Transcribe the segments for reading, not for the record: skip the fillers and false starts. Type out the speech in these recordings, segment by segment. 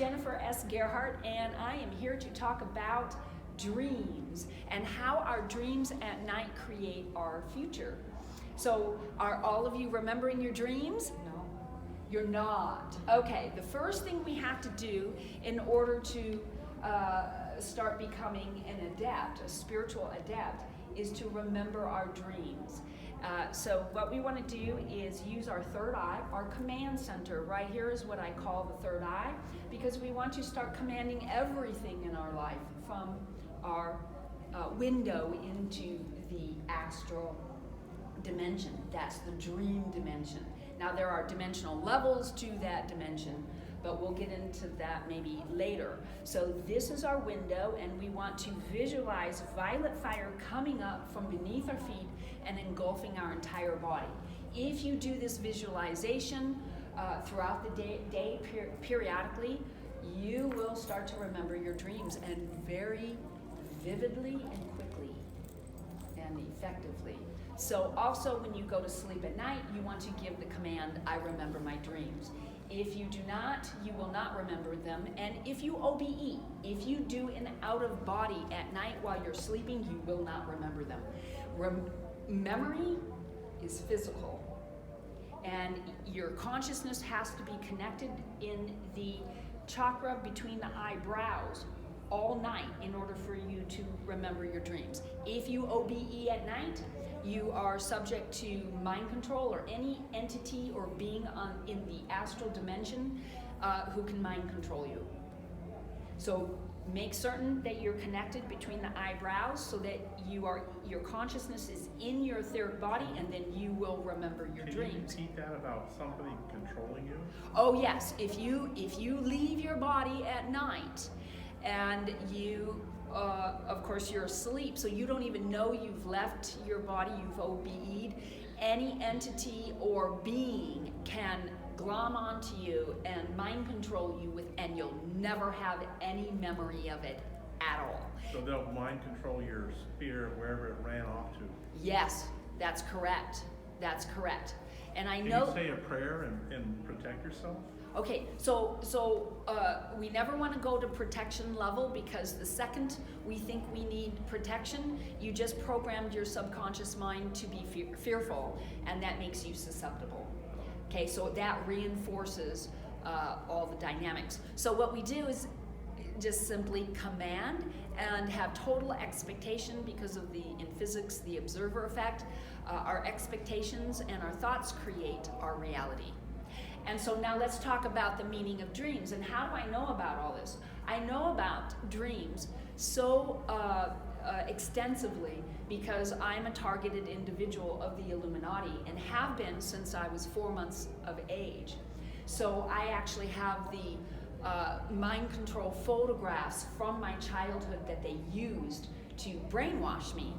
Jennifer S. Gerhardt, and I am here to talk about dreams and how our dreams at night create our future. So, are all of you remembering your dreams? No. You're not. Okay, the first thing we have to do in order to start becoming an adept, a spiritual adept, is to remember our dreams. So what we want to do is use our third eye, our command center. Right here is what I call the third eye, because we want to start commanding everything in our life from our window into the astral dimension. That's the dream dimension. Now there are dimensional levels to that dimension, but we'll get into that maybe later. So this is our window, and we want to visualize violet fire coming up from beneath our feet and engulfing our entire body. If you do this visualization throughout the day periodically, you will start to remember your dreams, and very vividly and quickly and effectively. So also when you go to sleep at night, you want to give the command, I remember my dreams. If you do not, you will not remember them. And if you OBE, if you do an out of body at night while you're sleeping, you will not remember them. Memory is physical, and your consciousness has to be connected in the chakra between the eyebrows all night in order for you to remember your dreams. If you OBE at night, you are subject to mind control or any entity or being in the astral dimension who can mind control you. So make certain that you're connected between the eyebrows so that your consciousness is in your etheric body, and then you will remember your dreams. Can you repeat that about somebody controlling you? Oh yes, if you leave your body at night and you of course you're asleep, so you don't even know you've left your body, you've OBE'd, any entity or being can glom onto you and mind control you and you'll never have any memory of it at all. So they'll mind control your spirit wherever it ran off to? Yes, that's correct. That's correct. And I Can know. you say a prayer and protect yourself? Okay, so we never want to go to protection level, because the second we think we need protection, you just programmed your subconscious mind to be fearful, and that makes you susceptible. Okay, so that reinforces all the dynamics. So what we do is just simply command and have total expectation, because of in physics, the observer effect. Our expectations and our thoughts create our reality. And so now let's talk about the meaning of dreams. And how do I know about all this? I know about dreams so extensively because I'm a targeted individual of the Illuminati, and have been since I was 4 months of age. So I actually have the mind control photographs from my childhood that they used to brainwash me.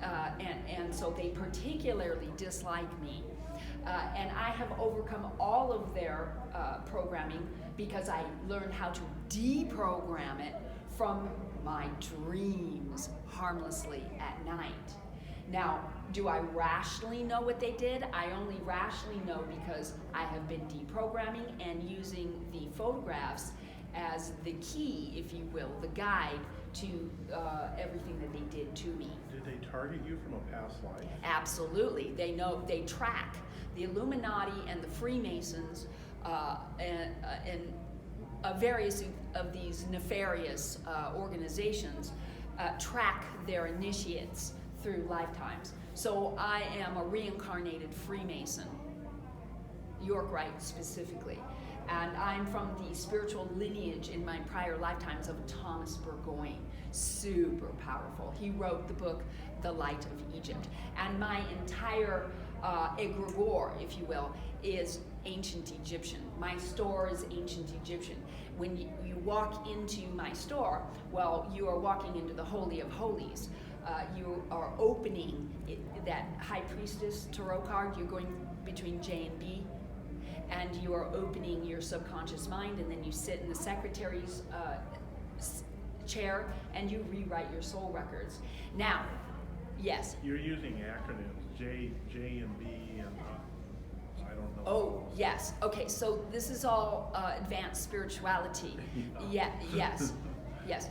And so they particularly dislike me. And I have overcome all of their programming because I learned how to deprogram it from my dreams harmlessly at night. Now, do I rationally know what they did? I only rationally know because I have been deprogramming and using the photographs as the key, if you will, the guide to everything that they did to me. Did they target you from a past life? Absolutely. They know, they track. The Illuminati and the Freemasons and various of these nefarious organizations track their initiates through lifetimes. So I am a reincarnated Freemason, Youre specifically. And I'm from the spiritual lineage in my prior lifetimes of Thomas Burgoyne. Super powerful. He wrote the book, The Light of Egypt. And my entire egregore, if you will, is ancient Egyptian. My store is ancient Egyptian. When you walk into my store, well, you are walking into the Holy of Holies. You are opening that High Priestess Tarot card. You're going between J and B. And you are opening your subconscious mind, and then you sit in the secretary's chair and you rewrite your soul records. Now, yes. You're using acronyms, J and B, and I don't Oh, yes. Okay, so this is all advanced spirituality. Yeah, yes. Yes.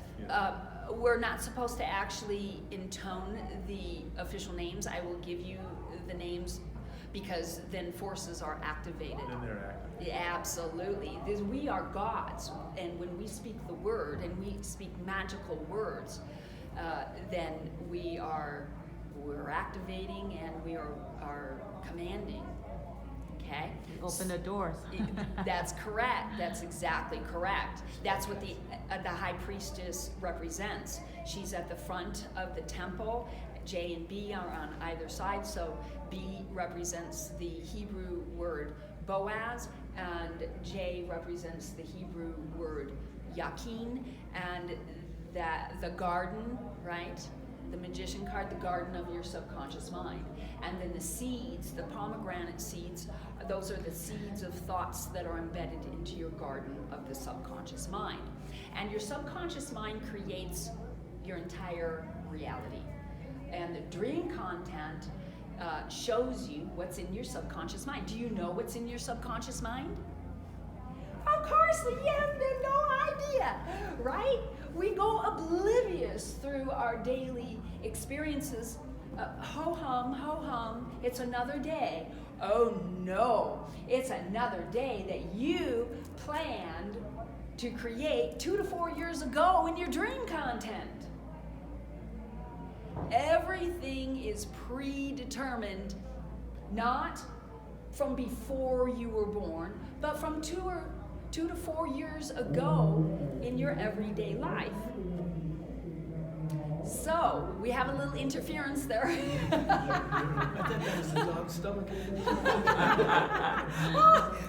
We're not supposed to actually intone the official names. I will give you the names because then forces are activated. Then they're active. Yeah, absolutely. We are gods, and when we speak the word and we speak magical words, then we're activating and we are commanding. Okay? Open the doors. That's correct. That's exactly correct. That's what the high priestess represents. She's at the front of the temple. J and B are on either side. So B represents the Hebrew word Boaz, and J represents the Hebrew word Yakin, and the garden, right? The magician card, the garden of your subconscious mind. And then the seeds, the pomegranate seeds, those are the seeds of thoughts that are embedded into your garden of the subconscious mind. And your subconscious mind creates your entire reality. And the dream content shows you what's in your subconscious mind. Do you know what's in your subconscious mind? Of course, you have no idea, right? We go oblivious through our daily experiences. Ho hum, it's another day. Oh no, it's another day that you planned to create 2 to 4 years ago in your dream content. Everything is predetermined, not from before you were born, but from 2 to 4 years ago in your everyday life. So, we have a little interference there. I think that was the dog's stomach.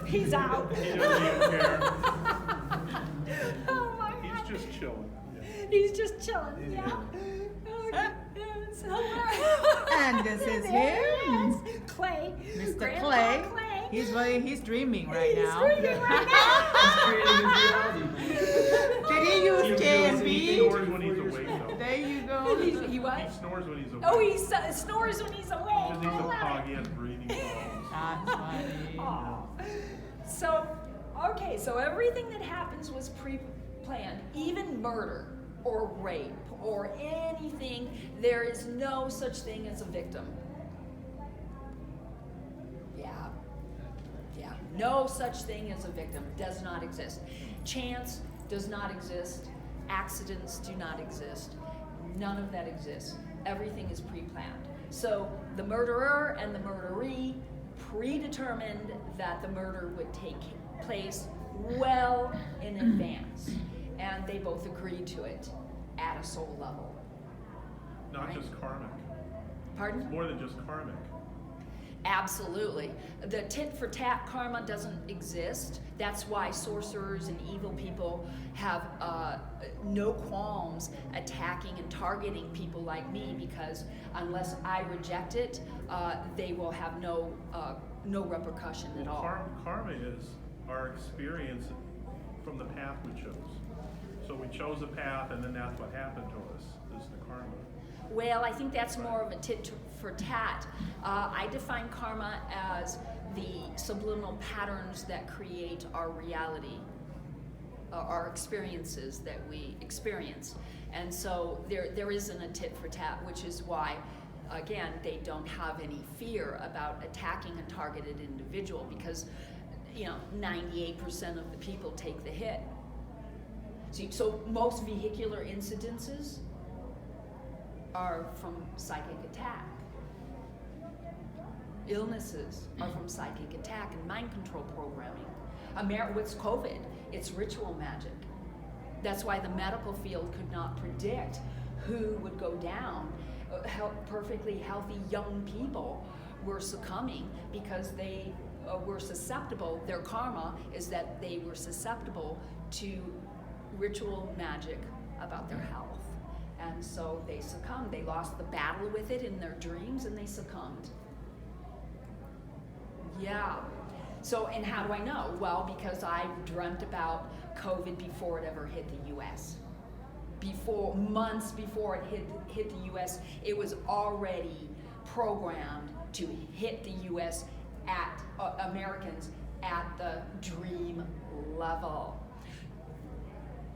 He's out. He doesn't even care. Oh my God. He's just chilling. He's just chilling, yeah. It's hilarious. And this is him. Yes. Clay. Mr. Grandpa Clay. Clay. He's dreaming right He's now. dreaming right now. Creating his reality. Did he use J and He B? snores when he's awake, though. There you go. He what? He snores when he's awake. Oh, he snores when he's awake. Because he's I a love pog, it. he has breathing problems. That's funny. Aw. So everything that happens was pre-planned, even murder or rape or anything. There is no such thing as a victim. Yeah. No such thing as a victim. Does not exist. Chance does not exist. Accidents do not exist. None of that exists. Everything is pre-planned. So the murderer and the murderee predetermined that the murder would take place well in advance. And they both agreed to it at a soul level. Not Right. just karmic. Pardon? It's more than just karmic. Absolutely. The tit for tat karma doesn't exist. That's why sorcerers and evil people have no qualms attacking and targeting people like me, because unless I reject it, they will have no repercussion at all. Karma is our experience from the path we chose. So we chose a path, and then that's what happened to us, is the karma. Well, I think that's more of a tit for tat. I define karma as the subliminal patterns that create our reality, our experiences that we experience. And so there isn't a tit for tat, which is why, again, they don't have any fear about attacking a targeted individual, because 98% of the people take the hit. So most vehicular incidences are from psychic attack. Illnesses are from psychic attack and mind control programming. What's COVID? It's ritual magic. That's why the medical field could not predict who would go down. Perfectly healthy young people were succumbing because they were susceptible. Their karma is that they were susceptible to ritual magic about their health. And so they succumbed. They lost the battle with it in their dreams, and they succumbed. Yeah. So, and how do I know? Well, because I dreamt about COVID before it ever hit the U.S. Months before it hit the U.S., it was already programmed to hit the U.S. at Americans at the dream level.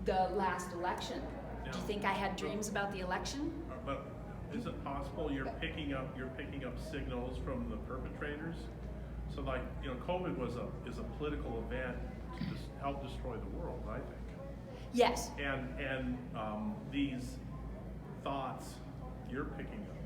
The last election. Do you think I had dreams about the election? But is it possible you're picking up signals from the perpetrators? So like, you know, COVID is a political event to just help destroy the world, I think. Yes. And these thoughts you're picking up.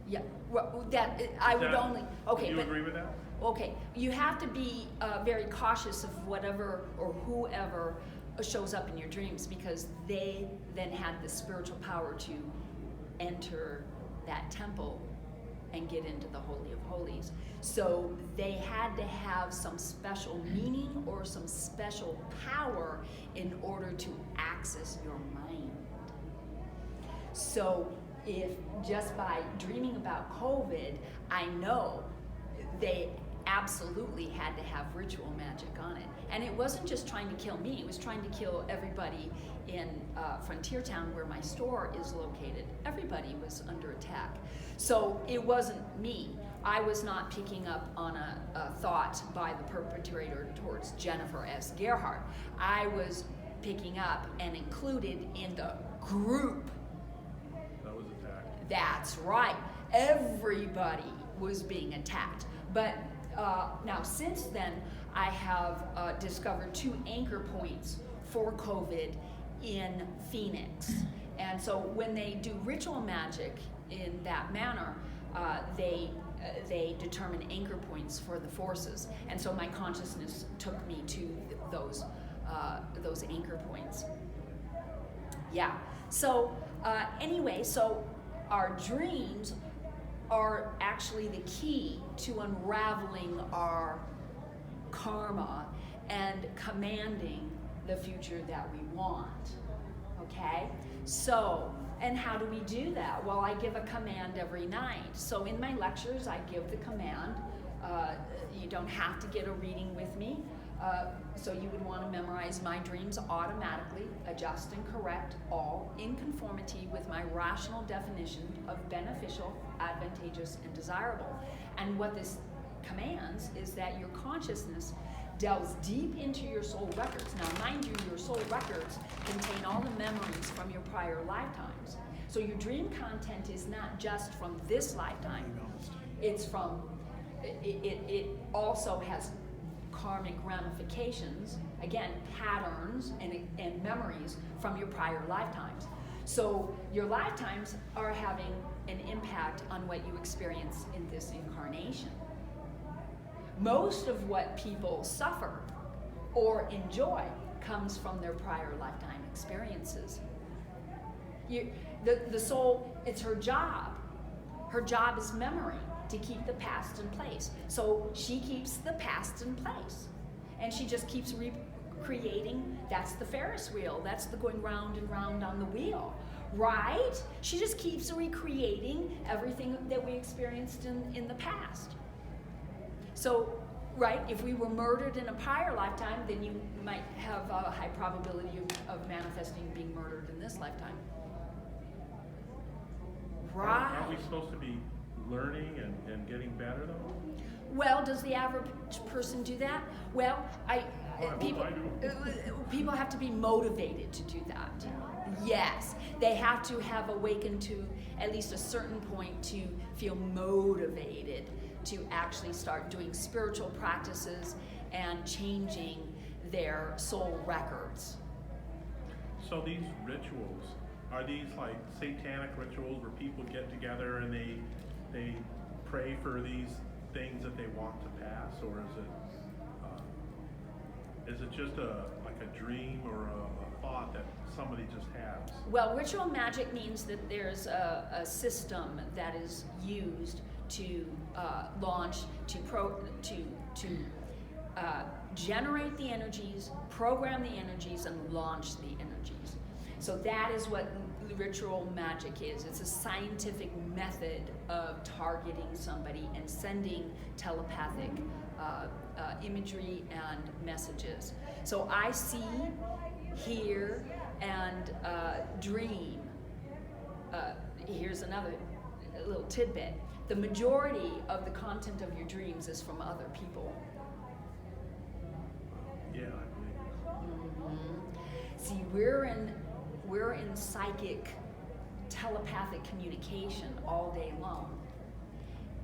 Yeah. Well, that I would only. Okay. Do you but, agree with that? Okay. You have to be very cautious of whatever or whoever shows up in your dreams, because they then had the spiritual power to enter that temple and get into the Holy of Holies. So they had to have some special meaning or some special power in order to access your mind. So if just by dreaming about COVID, I know they absolutely had to have ritual magic on it. And it wasn't just trying to kill me, it was trying to kill everybody in Frontier Town where my store is located. Everybody was under attack. So it wasn't me. I was not picking up on a thought by the perpetrator towards Jennifer S. Gerhardt. I was picking up and included in the group. That was attacked. That's right. Everybody was being attacked. But now since then, I have discovered 2 anchor points for COVID in Phoenix. And so when they do ritual magic in that manner, they determine anchor points for the forces. And so my consciousness took me to those anchor points. Yeah. So anyway, so our dreams are actually the key to unraveling our karma and commanding the future that we want. Okay? So, and how do we do that? Well, I give a command every night. So in my lectures, I give the command. You don't have to get a reading with me. So you would want to memorize my dreams automatically, adjust and correct all in conformity with my rational definition of beneficial, advantageous, and desirable. And what this commands is that your consciousness delves deep into your soul records. Now, mind you, your soul records contain all the memories from your prior lifetimes. So your dream content is not just from this lifetime. It's from, it also has karmic ramifications, again, patterns and memories from your prior lifetimes. So your lifetimes are having an impact on what you experience in this incarnation. Most of what people suffer or enjoy comes from their prior lifetime experiences. The soul, it's her job. Her job is memory, to keep the past in place. So she keeps the past in place. And she just keeps recreating. That's the Ferris wheel. That's the going round and round on the wheel. Right? She just keeps recreating everything that we experienced in the past. So, right, if we were murdered in a prior lifetime, then you might have a high probability of manifesting being murdered in this lifetime. Right. Aren't we supposed to be learning and getting better though? Well, does the average person do that? Well, people have to be motivated to do that. Yes, they have to have awakened to at least a certain point to feel motivated to actually start doing spiritual practices and changing their soul records. So these rituals, are these like satanic rituals where people get together and they pray for these things that they want to pass, or is it just like a dream or a thought that somebody just has? Well, ritual magic means that there's a system that is used to launch, to generate the energies, program the energies, and launch the energies. So that is what ritual magic is. It's a scientific method of targeting somebody and sending telepathic imagery and messages. So I see, hear, and dream. Here's another little tidbit. the majority of the content of your dreams is from other people. Yeah, I believe it. See, we're in psychic, telepathic communication all day long.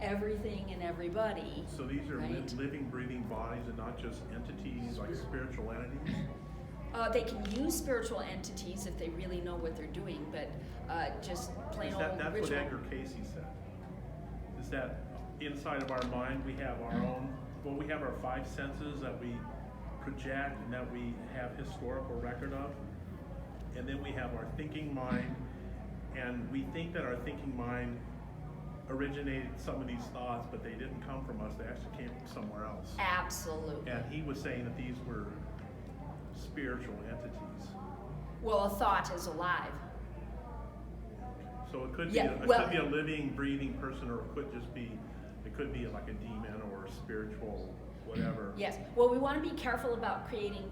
Everything and everybody. So these are right? living, breathing bodies and not just entities, like spiritual entities? They can use spiritual entities if they really know what they're doing, but just plain old That's ritual. what Edgar Casey said. Is that inside of our mind we have our own, well, we have our 5 senses that we project and that we have historical record of. And then we have our thinking mind, and we think that our thinking mind originated some of these thoughts, but they didn't come from us, they actually came from somewhere else. Absolutely. And he was saying that these were spiritual entities. Well, a thought is alive. So it could be, Yeah, it well- could be a living, breathing person, or it could just be, it could be like a demon or a spiritual, whatever. Yes. Well, we want to be careful about creating.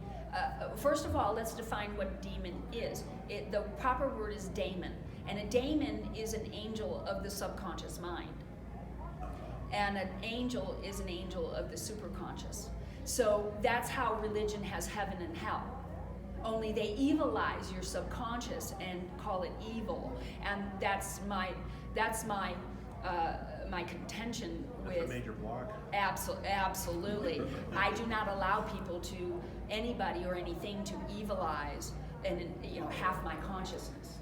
First of all, let's define what a demon is. The proper word is daemon, and a daemon is an angel of the subconscious mind, and an angel is an angel of the superconscious. So that's how religion has heaven and hell. Only they evilize your subconscious and call it evil, and that's my contention That's with a major block. Absolutely. I do not allow people to, anybody or anything, to evilize half my consciousness.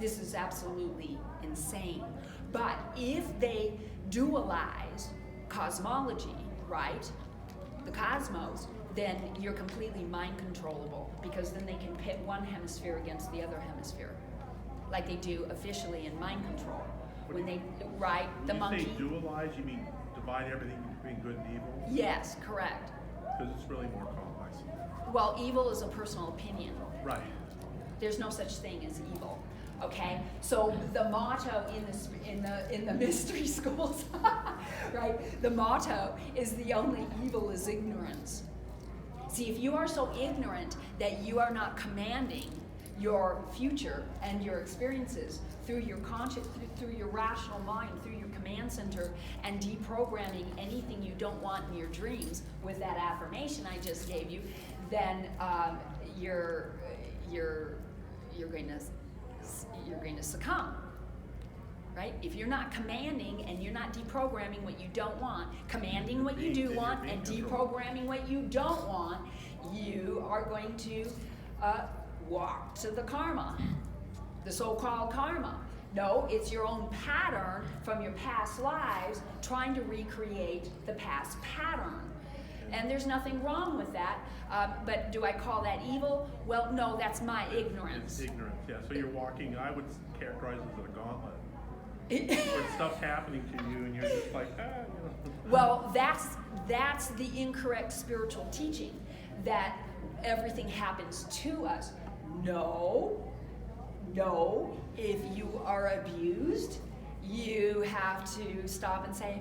This is absolutely insane. But if they dualize cosmology, right, the cosmos, then you're completely mind controllable, because then they can pit one hemisphere against the other hemisphere, like they do officially in mind control. When they ride the monkey. When you say dualize, you mean divide everything between good and evil? Yes, correct. Because it's really more complex. Well, evil is a personal opinion. Right. There's no such thing as evil. Okay, so the motto in the mystery schools, right? The motto is the only evil is ignorance. See, if you are so ignorant that you are not commanding your future and your experiences through your conscious, through your rational mind, through your command center, and deprogramming anything you don't want in your dreams with that affirmation I just gave you, then you're going to succumb, right? If you're not commanding and you're not deprogramming what you don't want, commanding what you do want and deprogramming what you don't want, you are going to walk to the karma, the so-called karma. No, it's your own pattern from your past lives trying to recreate the past pattern. And there's nothing wrong with that. But do I call that evil? Well, no, that's my ignorance. It's ignorance, yeah. So you're walking, I would characterize it as a gauntlet. Where stuff's happening to you and you're just like, Well, that's the incorrect spiritual teaching, that everything happens to us. No. If you are abused, you have to stop and say,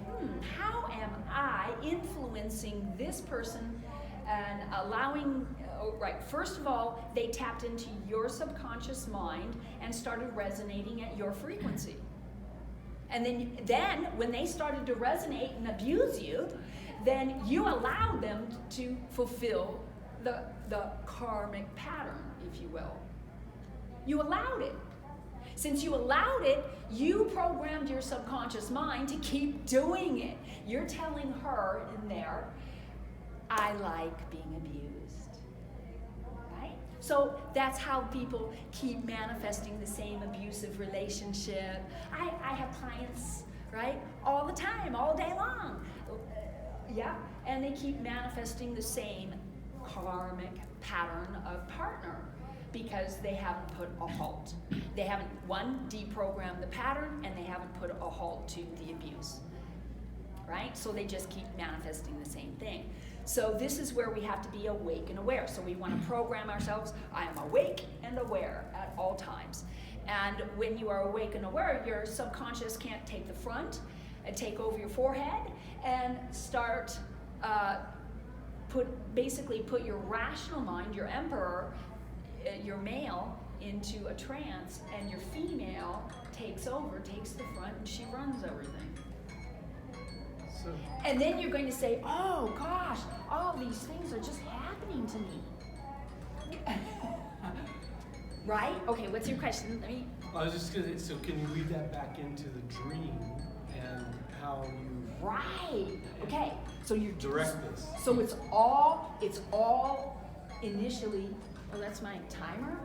how am I influencing this person and allowing, first of all, they tapped into your subconscious mind and started resonating at your frequency. And then when they started to resonate and abuse you, then you allowed them to fulfill the karmic pattern, if you will. You allowed it. Since you allowed it, you programmed your subconscious mind to keep doing it. You're telling her in there, I like being abused. Right? So that's how people keep manifesting the same abusive relationship. I have clients, right, all the time, all day long. Yeah, and they keep manifesting the same karmic pattern of partner, because they haven't put a halt. They haven't, one, deprogrammed the pattern, and they haven't put a halt to the abuse, right? So they just keep manifesting the same thing. So this is where we have to be awake and aware. So we want to program ourselves, I am awake and aware at all times. And when you are awake and aware, your subconscious can't take the front and take over your forehead and start put your rational mind, your emperor, your male into a trance, and your female takes over, takes the front, and she runs everything. So, And then you're going to say, oh gosh, all these things are just happening to me. Right? Okay, what's your question? Let me. I was just gonna, so can you read that back into the dream and how you Right. Okay. So you're direct this? So it's all initially. Oh, that's my timer.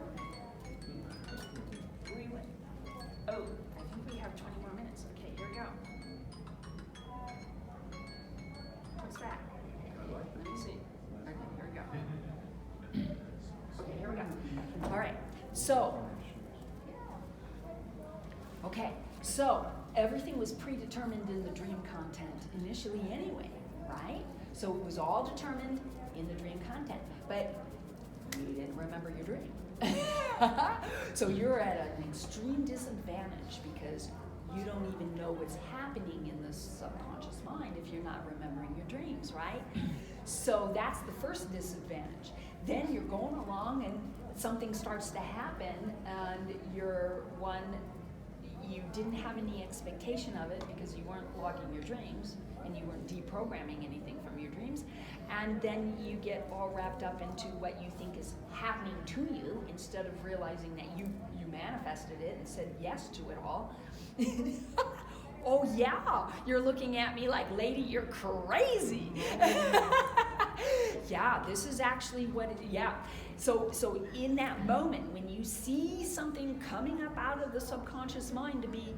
Oh, I think we have 20 more minutes. Okay, here we go. What's that? Let me see. Okay, here we go. Okay, here we go. All right. So everything was predetermined in the dream content initially anyway, right? So it was all determined in the dream content, but you didn't remember your dream. So you're at an extreme disadvantage because you don't even know what's happening in the subconscious mind if you're not remembering your dreams, right? So that's the first disadvantage. Then you're going along and something starts to happen and you didn't have any expectation of it because you weren't logging your dreams and you weren't deprogramming anything from your dreams. And then you get all wrapped up into what you think is happening to you instead of realizing that you manifested it and said yes to it all. Oh yeah, you're looking at me like, lady, you're crazy. Yeah, this is actually what it, yeah. So in that moment, when you see something coming up out of the subconscious mind to be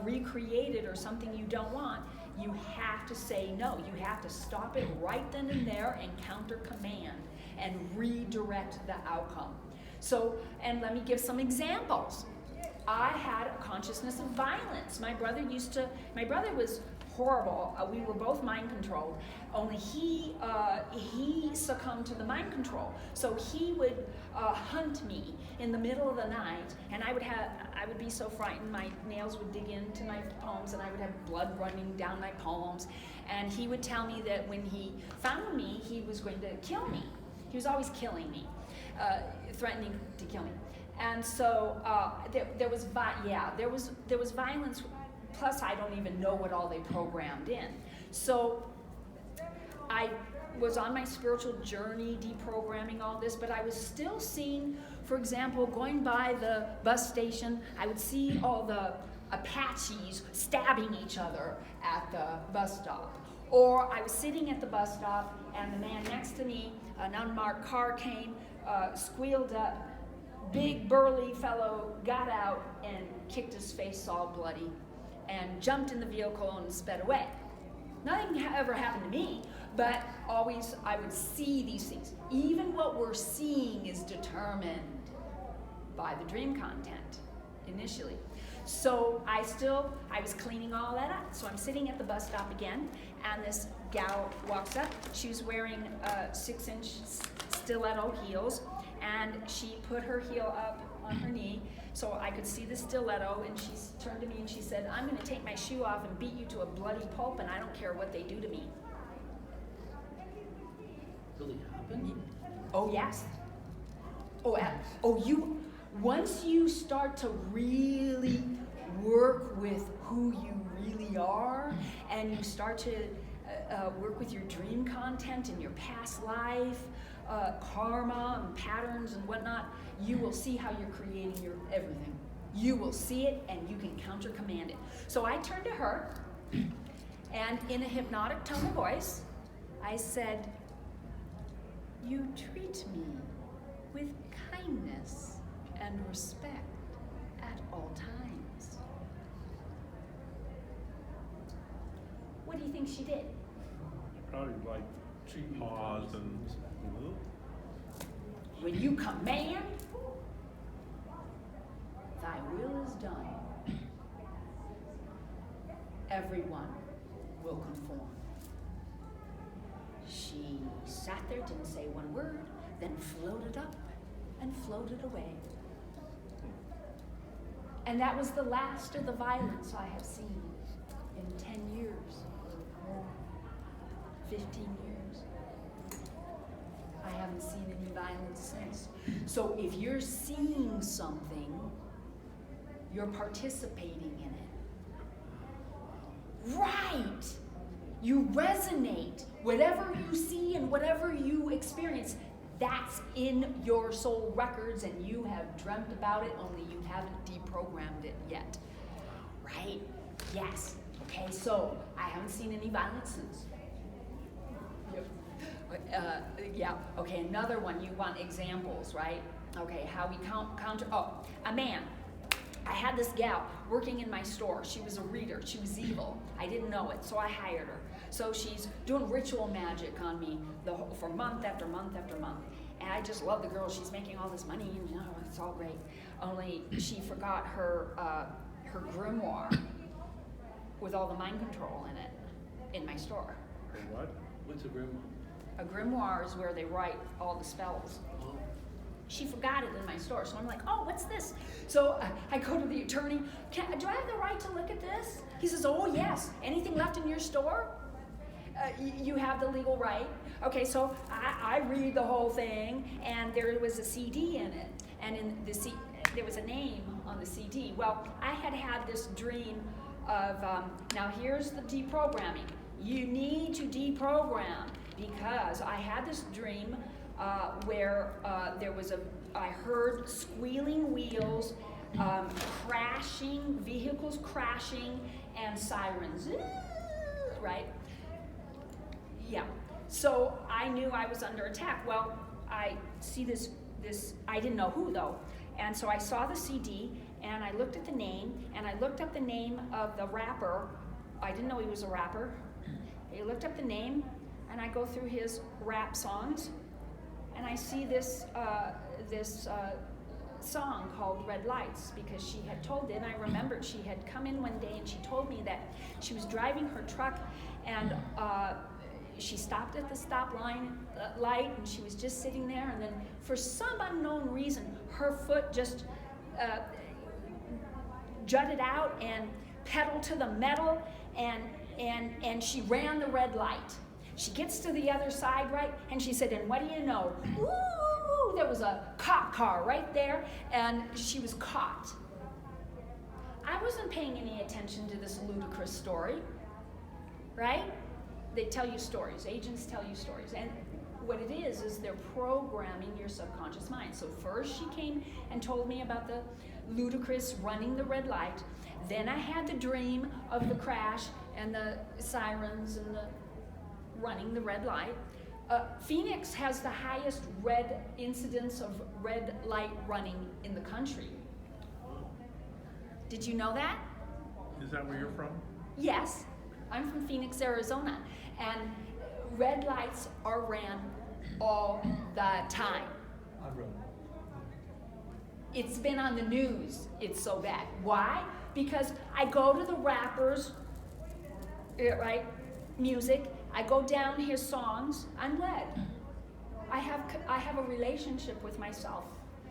recreated or something you don't want, you have to say no. You have to stop it right then and there and counter command and redirect the outcome. So, and let me give some examples. I had a consciousness of violence. My brother was horrible. We were both mind controlled. Only he succumbed to the mind control. So he would hunt me in the middle of the night, and I would be so frightened. My nails would dig into my palms, and I would have blood running down my palms. And he would tell me that when he found me, he was going to kill me. He was always killing me, threatening to kill me. And so there was violence. Plus, I don't even know what all they programmed in. So I was on my spiritual journey, deprogramming all this, but I was still seeing, for example, going by the bus station, I would see all the Apaches stabbing each other at the bus stop. Or I was sitting at the bus stop, and the man next to me, an unmarked car came, squealed up, big burly fellow got out and kicked his face all bloody and jumped in the vehicle and sped away. Nothing ever happened to me, but always I would see these things. Even what we're seeing is determined by the dream content initially. So I was cleaning all that up. So I'm sitting at the bus stop again, and this gal walks up. She was wearing 6-inch stiletto heels, and she put her heel up on her knee so I could see the stiletto, and she turned to me and she said, I'm going to take my shoe off and beat you to a bloody pulp, and I don't care what they do to me. Really happened? Oh, yes. Once you start to really work with who you really are, and you start to work with your dream content in your past life, karma and patterns and whatnot, you will see how you're creating your everything. You will see it and you can counter command it. So I turned to her, and in a hypnotic tone of voice, I said, you treat me with kindness and respect at all times. What do you think she did? Probably like paused and. When you command, thy will is done. Everyone will conform. She sat there, didn't say one word, then floated up and floated away. And that was the last of the violence I have seen in 10 years, 15 years. I haven't seen any violence since. So if you're seeing something, you're participating in it. Right! You resonate. Whatever you see and whatever you experience, that's in your soul records, and you have dreamt about it, only you haven't deprogrammed it yet. Right? Yes. Okay, so I haven't seen any violence since. Yeah, okay, another one, you want examples, right? Okay, how we counter, a man. I had this gal working in my store. She was a reader. She was evil. I didn't know it, so I hired her. So she's doing ritual magic on me for month after month after month. And I just love the girl. She's making all this money, and it's all great. Only she forgot her grimoire with all the mind control in it in my store. What? What's a grandma? A grimoire is where they write all the spells. Oh. She forgot it in my store, so I'm like, oh, what's this? So I go to the attorney, do I have the right to look at this? He says, oh, yes. Anything left in your store? You have the legal right. Okay, so I read the whole thing, and there was a CD in it, and there was a name on the CD. Well, I had this dream of, now here's the deprogramming. You need to deprogram, because I had this dream where I heard squealing wheels, crashing, vehicles crashing, and sirens, right? Yeah, so I knew I was under attack. Well, I see this, I didn't know who though, and so I saw the CD, and I looked at the name, and I looked up the name of the rapper. I didn't know he was a rapper. I looked up the name, and I go through his rap songs, and I see this song called Red Lights, because she had told it, and I remembered she had come in one day and she told me that she was driving her truck, and she stopped at the stop light, and she was just sitting there, and then for some unknown reason her foot just jutted out and pedaled to the metal, and she ran the red light. She gets to the other side, right? And she said, and what do you know? Ooh, there was a cop car right there, and she was caught. I wasn't paying any attention to this ludicrous story, right? They tell you stories. Agents tell you stories. And what it is they're programming your subconscious mind. So first she came and told me about the ludicrous running the red light. Then I had the dream of the crash and the sirens and the running the red light. Phoenix has the highest red incidence of red light running in the country. Did you know that? Is that where you're from? Yes, I'm from Phoenix, Arizona, and red lights are ran all the time. I wrote it. It's been on the news. It's so bad. Why? Because I go to the rappers, right, music. I go down his songs. I'm led. I have a relationship with myself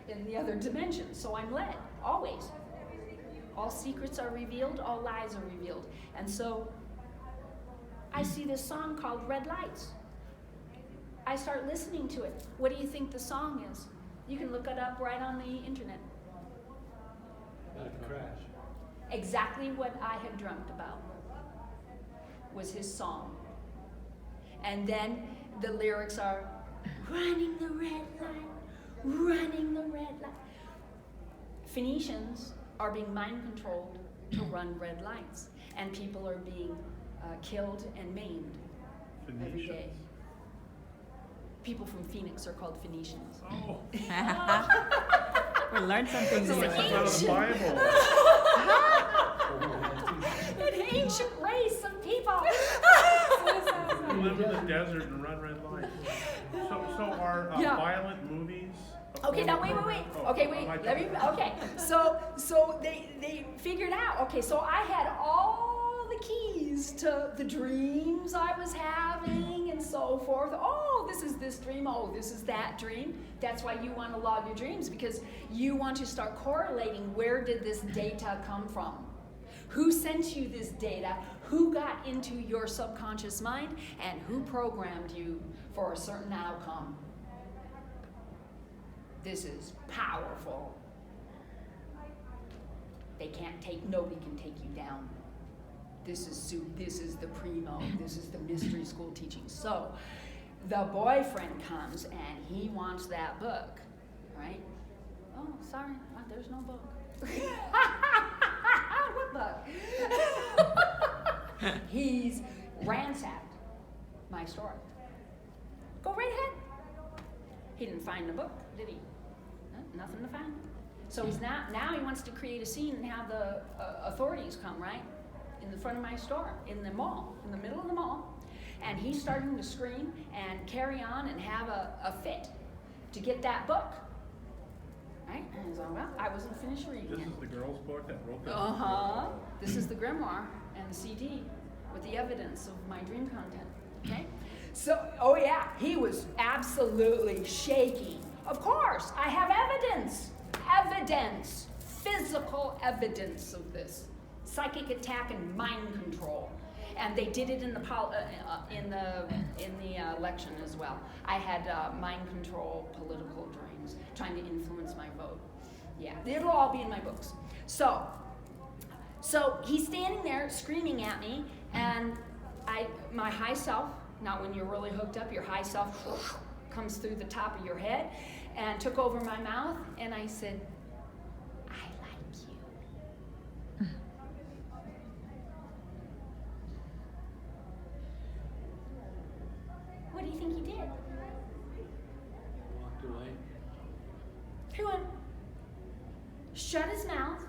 in the other dimension, so I'm led always. All secrets are revealed. All lies are revealed. And so I see this song called Red Lights. I start listening to it. What do you think the song is? You can look it up right on the internet. About a crash. Exactly what I had dreamt about was his song. And then the lyrics are, running the red light, running the red light. Phoenicians are being mind controlled to run red lights, and people are being killed and maimed every day. People from Phoenix are called Phoenicians. Oh, We learned something It's new. an it's out of the Bible. An ancient race of people. We live in the desert and run red lights. So are Yeah. violent movies? Okay, now wait. Oh, Okay, wait. am I Let me. Okay, so they figured out. Okay, so I had all the keys to the dreams I was having and so forth. Oh, this is this dream. Oh, this is that dream. That's why you want to log your dreams, because you want to start correlating where did this data come from. Who sent you this data? Who got into your subconscious mind? And who programmed you for a certain outcome? This is powerful. Nobody can take you down. This is the primo, this is the mystery school teaching. So the boyfriend comes and he wants that book, right? Oh, sorry, there's no book. What book? He's ransacked my store. Go right ahead. He didn't find the book, did he? Nothing to find. So he's now he wants to create a scene and have the authorities come, right? In the front of my store, in the mall, in the middle of the mall. And he's starting to scream and carry on and have a fit to get that book. Right? And he's like, well, I wasn't finished reading it. This is the girl's book that wrote that? Uh-huh. This is the grimoire and the CD with the evidence of my dream content. Okay? So, oh yeah, he was absolutely shaking. Of course, I have evidence. Evidence. Physical evidence of this. Psychic attack and mind control. And they did it in the election as well. I had mind control, political dreams, trying to influence my vote. Yeah, it'll all be in my books. So he's standing there screaming at me, and my high self, not when you're really hooked up, your high self comes through the top of your head and took over my mouth, and I said, I like you. What do you think he did? Walked away. He went, shut his mouth,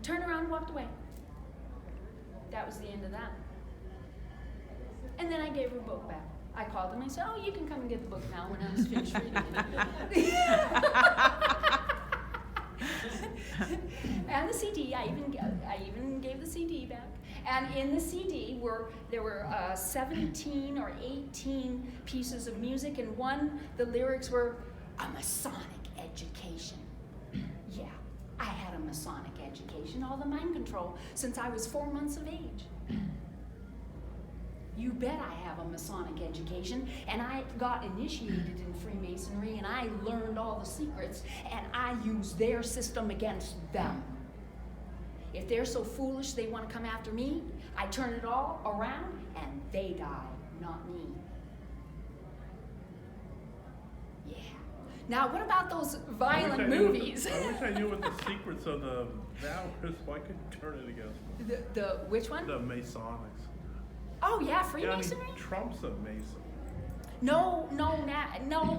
turned around and walked away. That was the end of that. And then I gave her book back. I called him and I said, oh, you can come and get the book now when I was finished reading it. And the CD, I even gave the CD back. And in the CD there were 17 or 18 pieces of music, and the lyrics were a Masonic education. Yeah, I had a Masonic education, all the mind control, since I was 4 months of age. You bet I have a Masonic education, and I got initiated in Freemasonry, and I learned all the secrets, and I use their system against them. If they're so foolish they want to come after me, I turn it all around, and they die, not me. Yeah. Now, what about those violent movies? I wish I knew what the secrets of the vow is, so I could turn it against them. The which one? The Masonics. Oh yeah, Freemasonry? Yeah, Trump's a Mason. No,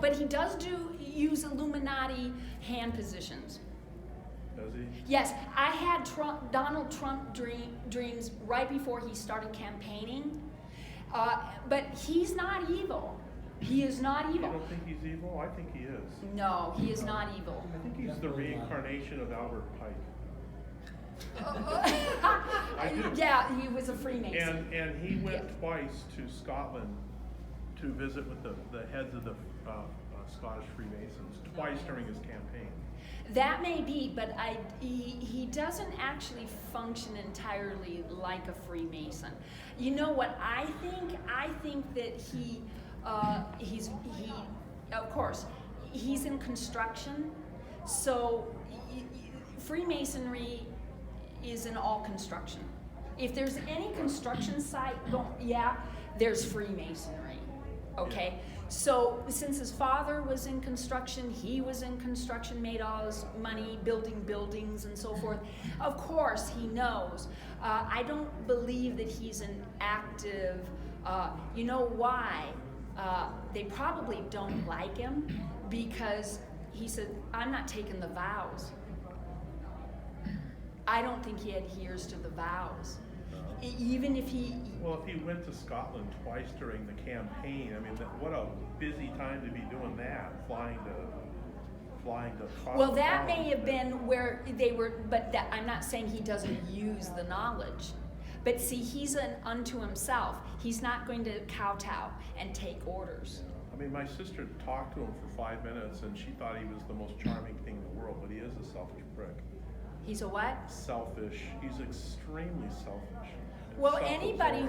but he does use Illuminati hand positions. Does he? Yes, I had Donald Trump dreams right before he started campaigning, but he's not evil. He is not evil. You don't think he's evil? I think he is. No, he is not evil. I think he's the reincarnation of Albert Pike. Yeah, he was a Freemason. And he went twice to Scotland to visit with the heads of the Scottish Freemasons, twice during his campaign. That may be, but he doesn't actually function entirely like a Freemason. You know what I think? I think that he of course, he's in construction, so Freemasonry is in all construction. If there's any construction site, there's Freemasonry, okay? Yeah. So since his father was in construction, he was in construction, made all his money building buildings and so forth. Of course, he knows. I don't believe that he's an active, you know why? They probably don't like him because he said, I'm not taking the vows. I don't think he adheres to the vows. Even if he... Well, if he went to Scotland twice during the campaign, I mean, what a busy time to be doing that, flying to Well, that may have been where they were, but I'm not saying he doesn't use the knowledge. But see, he's an unto himself. He's not going to kowtow and take orders. I mean, my sister talked to him for 5 minutes, and she thought he was the most charming thing in the world, but he is a selfish prick. He's a what? Selfish. He's extremely selfish. Well, anybody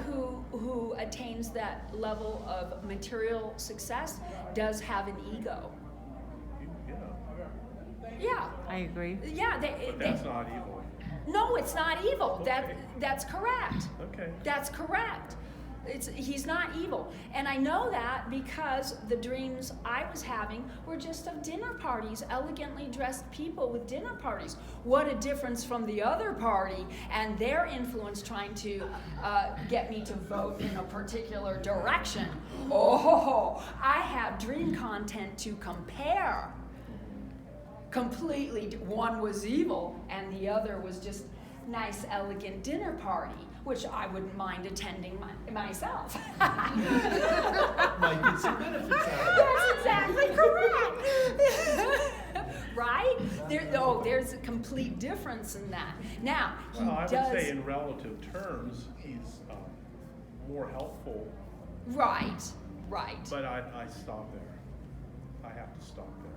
who attains that level of material success does have an ego. I agree. Yeah, But that's not evil. no, it's not evil. Okay. That's correct. Okay. That's correct. He's not evil. And I know that because the dreams I was having were just of dinner parties, elegantly dressed people with dinner parties. What a difference from the other party and their influence trying to get me to vote in a particular direction. Oh, I have dream content to compare. Completely, one was evil and the other was just nice, elegant dinner party, which I wouldn't mind attending myself. Might get some benefits out of it. That's exactly correct. Right? There's a complete difference in that. Now, he Well, I would does. say in relative terms, he's more helpful, Right. but I stop there. I have to stop there.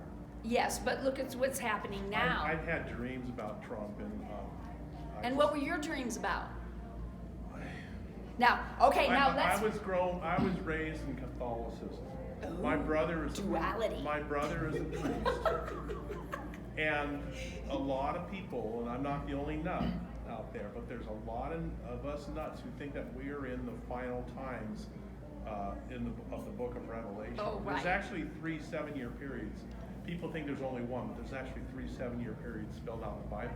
Yes, but look at what's happening now. I've had dreams about Trump, And what were your dreams about? Now, okay, now let's. I was raised in Catholicism. My brother is Duality. My brother is a priest, and a lot of people, and I'm not the only nut out there, but there's a lot of us nuts who think that we are in the final times of the Book of Revelation. Oh, right. There's actually 3 7-year periods. People think there's only one, but there's actually 3 7-year periods spelled out in the Bible.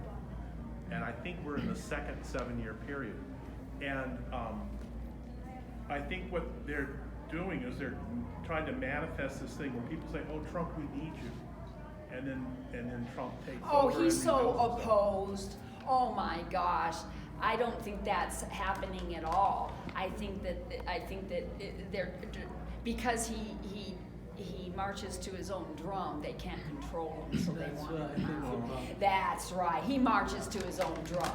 And I think we're in the second 7-year period. And I think what they're doing is they're trying to manifest this thing where people say, "Oh, Trump, we need you," and then Trump takes over. Oh, and he's so rebuilds himself. opposed. Oh my gosh. I don't think that's happening at all. I think that they're because he marches to his own drum. They can't control him, so they That's want what I him think out. about. That's right. He marches to his own drum.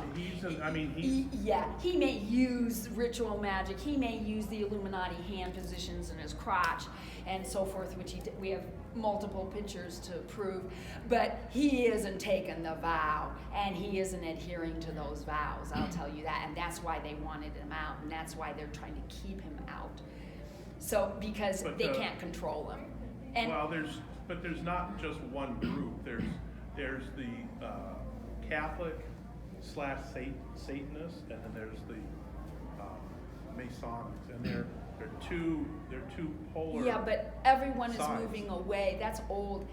He may use ritual magic. He may use the Illuminati hand positions in his crotch and so forth, which we have multiple pictures to prove. But he isn't taking the vow, and he isn't adhering to those vows. I'll tell you that, and that's why they wanted him out, and that's why they're trying to keep him out. So because they can't control him. And Well, there's not just one group. There's the Catholic / Satanists, and then there's the Masonics, and they're two polar. yeah, but everyone is sides. moving away. That's old.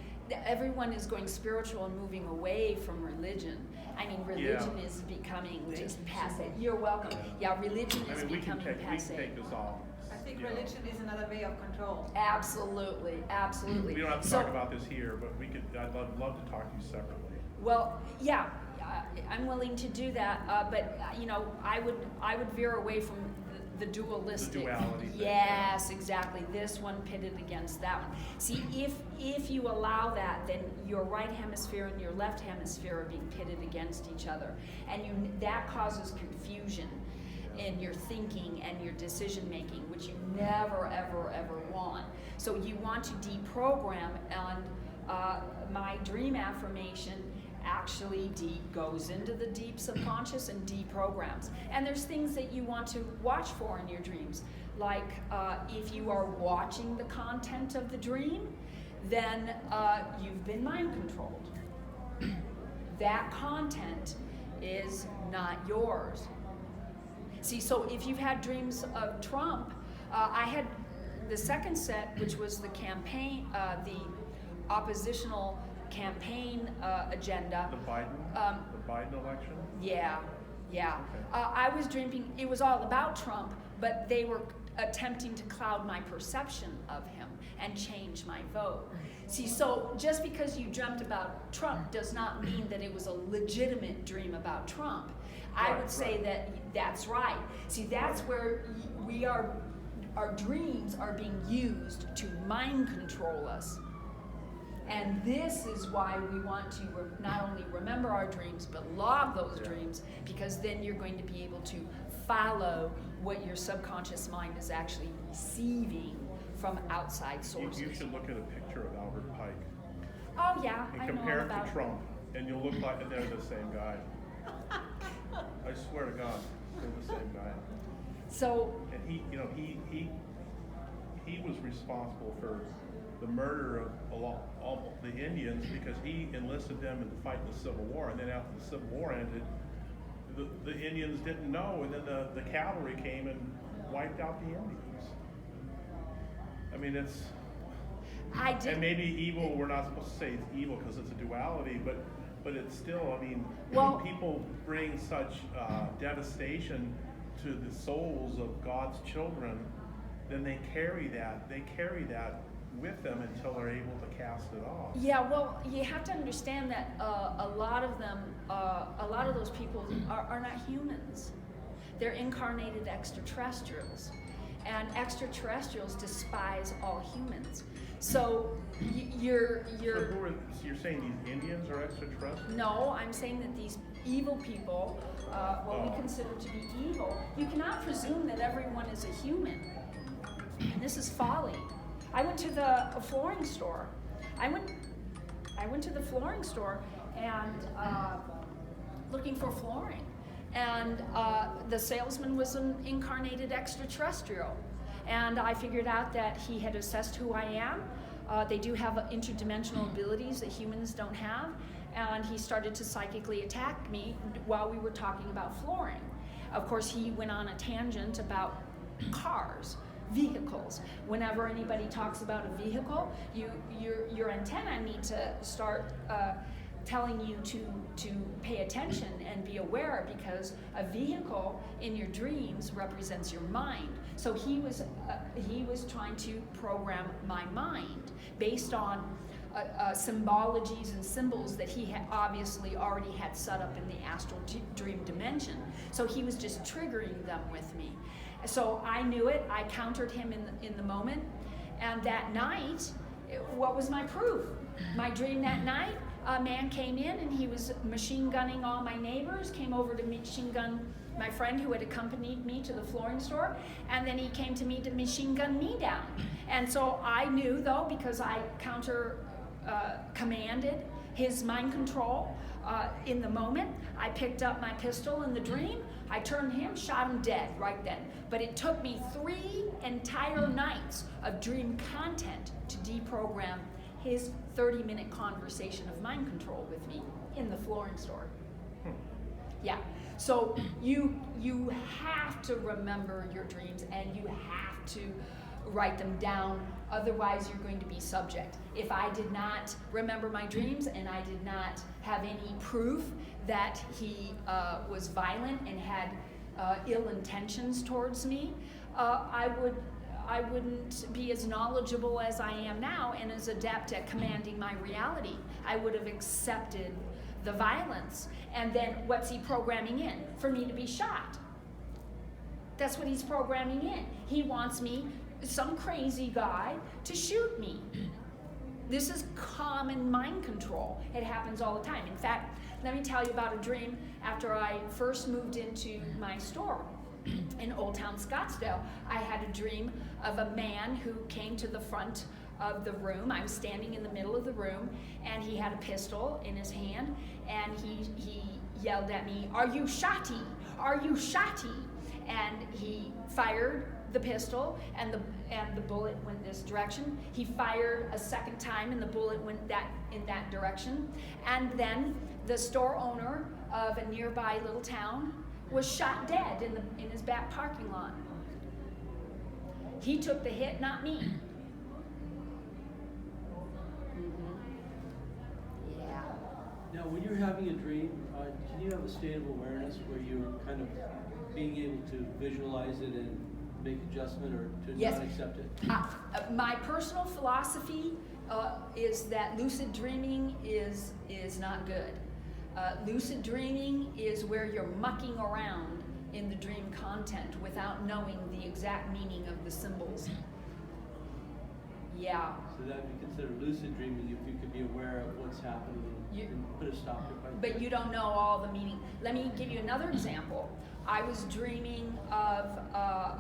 Everyone is going spiritual and moving away from religion. I mean, religion is becoming just passe. You're welcome. Yeah, religion I is mean, we can becoming passe. take this off. I think you know. religion is another way of control. Absolutely, absolutely. We don't have to So- talk about this here, but I'd love to talk to you separately. Well, yeah, I'm willing to do that, but you know, I would veer away from the dualistic. The duality thing, Yes, exactly. This one pitted against that one. See, if you allow that, then your right hemisphere and your left hemisphere are being pitted against each other, and that causes confusion in your thinking and your decision making, which you never, ever want. So you want to deprogram, and my dream affirmation actually goes into the deep subconscious and deprograms. And there's things that you want to watch for in your dreams, like if you are watching the content of the dream, then you've been mind controlled. That content is not yours. See, so if you've had dreams of Trump, I had the second set, which was the campaign, the oppositional campaign agenda. The Biden election? Yeah. Okay. I was dreaming, it was all about Trump, but they were attempting to cloud my perception of him and change my vote. See, so just because you dreamt about Trump does not mean that it was a legitimate dream about Trump. I would say that that's right. See, that's where our dreams are being used to mind control us. And this is why we want to not only remember our dreams, but log those dreams, because then you're going to be able to follow what your subconscious mind is actually receiving from outside sources. You should look at a picture of Albert Pike Oh yeah, and I know compare all it about to Trump, and you'll look like they're the same guy. I swear to God, they're the same guy. So And he was responsible for the murder of all the Indians because he enlisted them in the fight in the Civil War, and then after the Civil War ended, the Indians didn't know, and then the cavalry came and wiped out the Indians. I mean, it's... And maybe evil, we're not supposed to say it's evil because it's a duality, but it's still, I mean, Well, when people bring such devastation to the souls of God's children, then they carry that with them until they're able to cast it off. Yeah, well, you have to understand that a lot of them, a lot of those people are not humans. They're incarnated extraterrestrials. And extraterrestrials despise all humans. So you're So you're saying these Indians are extraterrestrials? No, I'm saying that these evil people, what we consider to be evil, you cannot presume that everyone is a human. And this is folly. I went to the flooring store. I went to the flooring store and looking for flooring. And the salesman was an incarnated extraterrestrial. And I figured out that he had assessed who I am. They do have interdimensional abilities that humans don't have. And he started to psychically attack me while we were talking about flooring. Of course, he went on a tangent about cars, vehicles. Whenever anybody talks about a vehicle, your antenna need to start telling you to pay attention and be aware, because a vehicle in your dreams represents your mind. So he was trying to program my mind based on symbologies and symbols that he had obviously already had set up in the astral dream dimension. So he was just triggering them with me. So I knew it. I countered him in the moment. And that night, what was my proof? My dream that night, a man came in and he was machine gunning all my neighbors, came over to machine gun my friend who had accompanied me to the flooring store, and then he came to me to machine gun me down. And so I knew, though, because I commanded his mind control in the moment, I picked up my pistol in the dream, I turned him, shot him dead right then. But it took me 3 entire nights of dream content to deprogram his 30-minute conversation of mind control with me in the flooring store. Yeah, so you have to remember your dreams, and you have to write them down, otherwise you're going to be subject. If I did not remember my dreams and I did not have any proof that he was violent and had ill intentions towards me, I wouldn't be as knowledgeable as I am now and as adept at commanding my reality. I would have accepted the violence. And then what's he programming in? For me to be shot. That's what he's programming in. He wants me, some crazy guy, to shoot me. This is common mind control. It happens all the time. In fact, let me tell you about a dream after I first moved into my store. In Old Town Scottsdale, I had a dream of a man who came to the front of the room. I was standing in the middle of the room, and he had a pistol in his hand, and he yelled at me, "Are you shotty? Are you shotty?" And he fired the pistol, and the bullet went this direction. He fired a second time, and the bullet went in that direction. And then the store owner of a nearby little town was shot dead in his back parking lot. He took the hit, not me. Yeah. Now, when you're having a dream, can you have a state of awareness where you're kind of being able to visualize it and make adjustment, or to Yes. not accept it? My personal philosophy is that lucid dreaming is not good. Lucid dreaming is where you're mucking around in the dream content without knowing the exact meaning of the symbols. Yeah. So that would be considered lucid dreaming if you could be aware of what's happening and put a stop to it. Right But there. you don't know all the meaning. Let me give you another example. I was dreaming of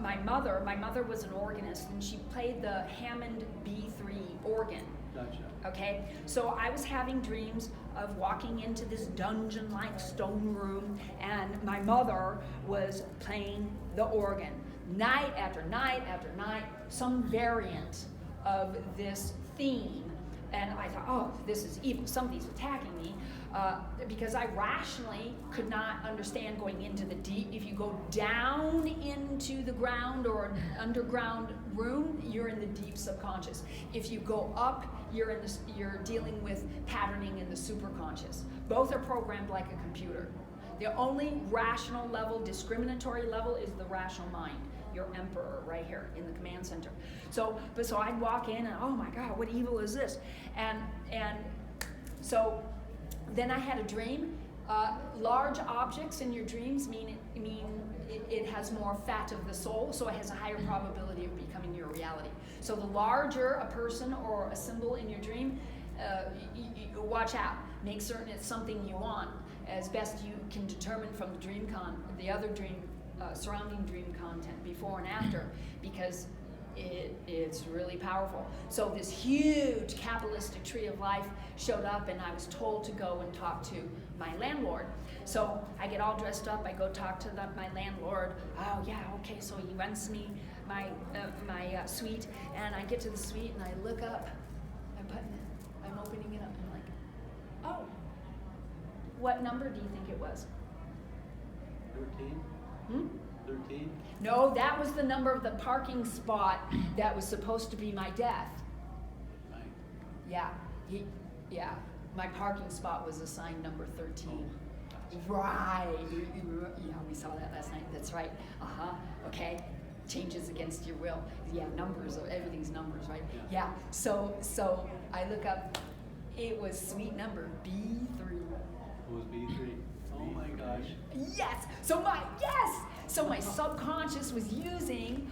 my mother. My mother was an organist, and she played the Hammond B3 organ. Gotcha. Okay, so I was having dreams of walking into this dungeon-like stone room, and my mother was playing the organ. Night after night after night, some variant of this theme, and I thought, oh, this is evil, somebody's attacking me, because I rationally could not understand going into the deep. If you go down into the ground or an underground room, you're in the deep subconscious. If you go up, you're dealing with patterning in the superconscious. Both are programmed like a computer. The only rational level, discriminatory level, is the rational mind. Your emperor right here in the command center. So I'd walk in and, oh my God, what evil is this? And so then I had a dream. Large objects in your dreams mean it has more fat of the soul, so it has a higher probability of becoming your reality. So the larger a person or a symbol in your dream, you watch out. Make certain it's something you want, as best you can determine from the other dream, surrounding dream content before and after, because it's really powerful. So this huge Kabbalistic tree of life showed up, and I was told to go and talk to my landlord. So I get all dressed up, I go talk to my landlord. Oh yeah, okay, so he rents me my suite, and I get to the suite and I look up, I'm opening it up, and I'm like, oh, what number do you think it was? 13? 13? No, that was the number of the parking spot that was supposed to be my death. Right. Yeah, my parking spot was assigned number 13. Right, yeah, we saw that last night, that's right. Okay, changes against your will. Yeah, numbers, everything's numbers, right? Yeah, so I look up, it was suite number B3. It was B3. Oh my gosh. Yes, so my subconscious was using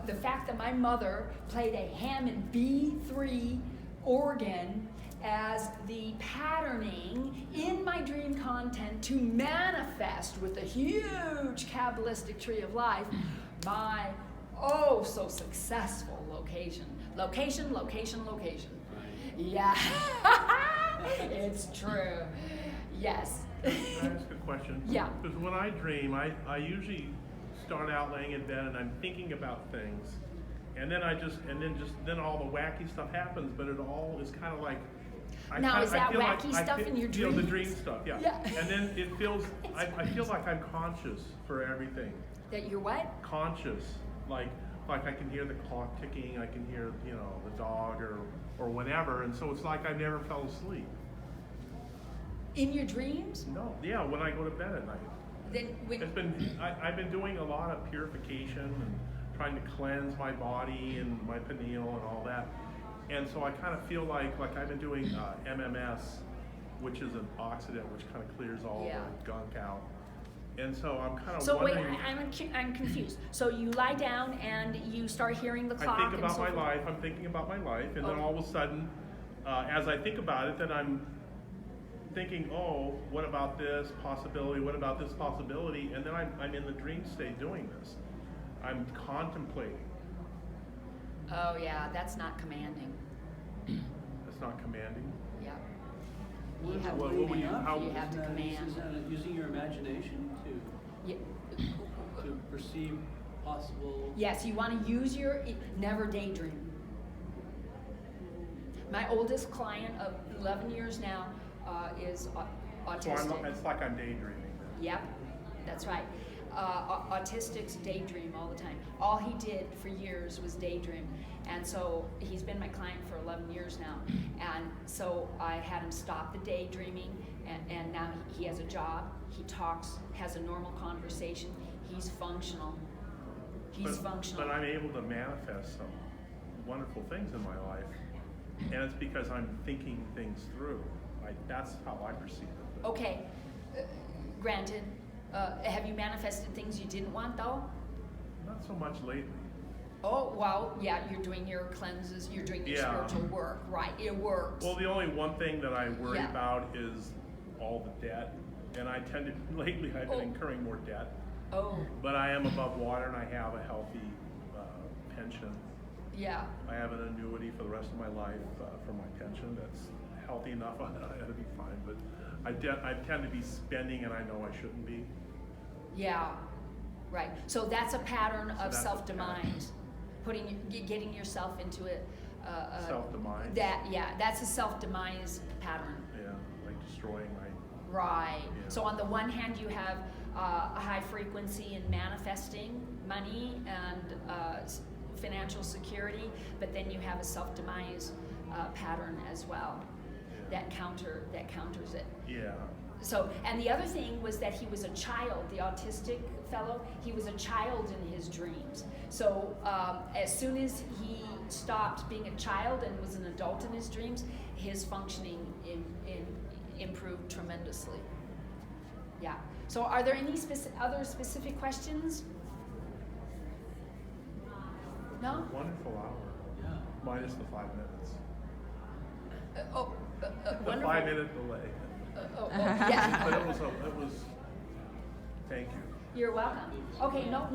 the fact that my mother played a Hammond B3 organ as the patterning in my dream content to manifest with a huge Kabbalistic tree of life my so successful location. Location. Yeah, it's true. Yes. Can I ask a question? Yeah. Because when I dream, I usually start out laying in bed and I'm thinking about things, and then then all the wacky stuff happens, but it all is kind of like. Is that wacky stuff in your dreams? You know, the dream stuff, yeah. And then it feels, I feel like I'm conscious for everything. That you're what? Conscious, like I can hear the clock ticking, I can hear, the dog or whatever, and so it's like I never fell asleep. In your dreams? No, yeah, when I go to bed at night. Then I've been doing a lot of purification and trying to cleanse my body and my pineal and all that. And so I kind of feel like I've been doing MMS, which is an oxidant which kind of clears all the gunk out. And so I'm kind of wondering. So wait, I'm confused. So you lie down and you start hearing the clock. I'm thinking about my life, and then all of a sudden, as I think about it, then I'm thinking, oh, what about this possibility? What about this possibility? And then I'm in the dream state doing this. I'm contemplating. Oh yeah, that's not commanding. That's not commanding. Yeah. What You have, about to waking command. up? You have to command. Is that using your imagination to perceive possible? Yes, you want to use never daydream. My oldest client of 11 years now is autistic. So it's like I'm daydreaming. Yep, that's right. Autistics daydream all the time. All he did for years was daydream. And so he's been my client for 11 years now. And so I had him stop the daydreaming, and now he has a job. He talks, has a normal conversation. He's functional. But I'm able to manifest some wonderful things in my life. And it's because I'm thinking things through. That's how I perceive it. Okay, granted. Have you manifested things you didn't want, though? Not so much lately. Oh, well, yeah, you're doing your cleanses, you're doing your spiritual work, right? It works. Well, the only one thing that I worry about is all the debt. And lately I've been incurring more debt. Oh. But I am above water and I have a healthy pension. Yeah. I have an annuity for the rest of my life for my pension that's healthy enough. I ought to be fine, but I tend to be spending and I know I shouldn't be. Yeah, right. So that's a pattern of self-demise, getting yourself into Self-demise. That's a self-demise pattern. Yeah, like destroying my. Right. Yeah. So on the one hand, you have a high frequency in manifesting money and financial security, but then you have a self-demise pattern as well that counters it. Yeah. So, and the other thing was that he was a child, the autistic fellow, he was a child in his dreams. So as soon as he stopped being a child and was an adult in his dreams, his functioning improved tremendously. Yeah. So are there any other specific questions? No? Wonderful hour. Yeah. Minus the 5 minutes. The Wonderful. 5-minute delay. Yeah. But it was, thank you. You're welcome. Okay, no